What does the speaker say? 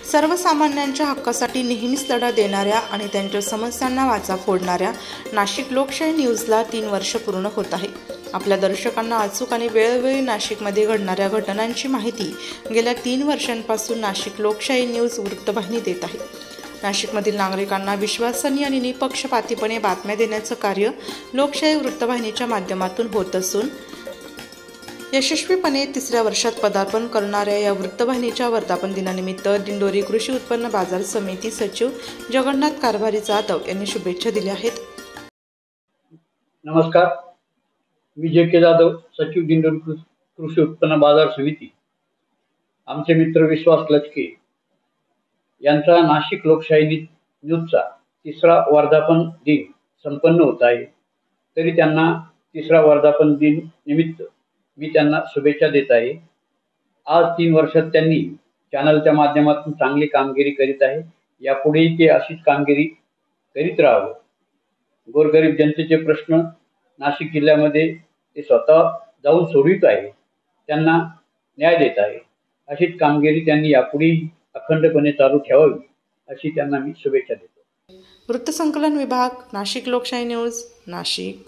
सर्वसामान्यांच्या हक्कासाठी नेहमीच लढा देणाऱ्या आणि त्यांच्या समस्यांना वाचा फोडणाऱ्या नाशिक लोकशाही न्यूजला 3 वर्ष पूर्ण होत आहे। आपल्या दर्शकांना अचूक आणि वेळोवेळी नाशिकमध्ये घडणाऱ्या घटनांची माहिती गेल्या 3 वर्षांपासून नाशिक लोकशाही न्यूज वृत्तवाहिनी देत आहे। नाशिकमधील नागरिकांना विश्वासाने आणि निपक्षपातीपणे बातम्या देण्याचं कार्य लोकशाही वृत्तवाहिनीच्या माध्यमातून होत असून यशस्वीपणे 3ऱ्या वर्षात पदार्पण करणाऱ्या या वृत्तवाहिनीच्या वर्धापन दिनानिमित्त दिंडोरी कृषी उत्पन्न बाजार समिती सचिव जगन्नाथ कारभारी जाधव यांनी शुभेच्छा दिल्या आहेत। नमस्कार, मी जे.के. जाधव, सचिव दिंडोरी कृषी उत्पन्न बाजार समिती। आमचे मित्र विश्वास लचके यांचा नाशिक लोकशाही न्यूजचा 3रा वर्धापन दिन संपन्न होत आहे, तरी त्यांना 3रा वर्धापन दिन निमित्त मी त्यांना शुभेच्छा देत आहे। आज 3 वर्षात त्यांनी चॅनलच्या माध्यमातून चांगली कामगिरी करीत आहे। यापुढेही ते अशीच कामगिरी करीत राहावं। गोरगरीब जनतेचे प्रश्न नाशिक जिल्ह्यामध्ये ते स्वतः जाऊन सोडवित आहे, त्यांना न्याय देत आहे। अशीच कामगिरी त्यांनी यापुढेही अखंडपणे चालू ठेवावी अशी त्यांना मी शुभेच्छा देतो। वृत्तसंकलन विभाग, नाशिक लोकशाही न्यूज, नाशिक।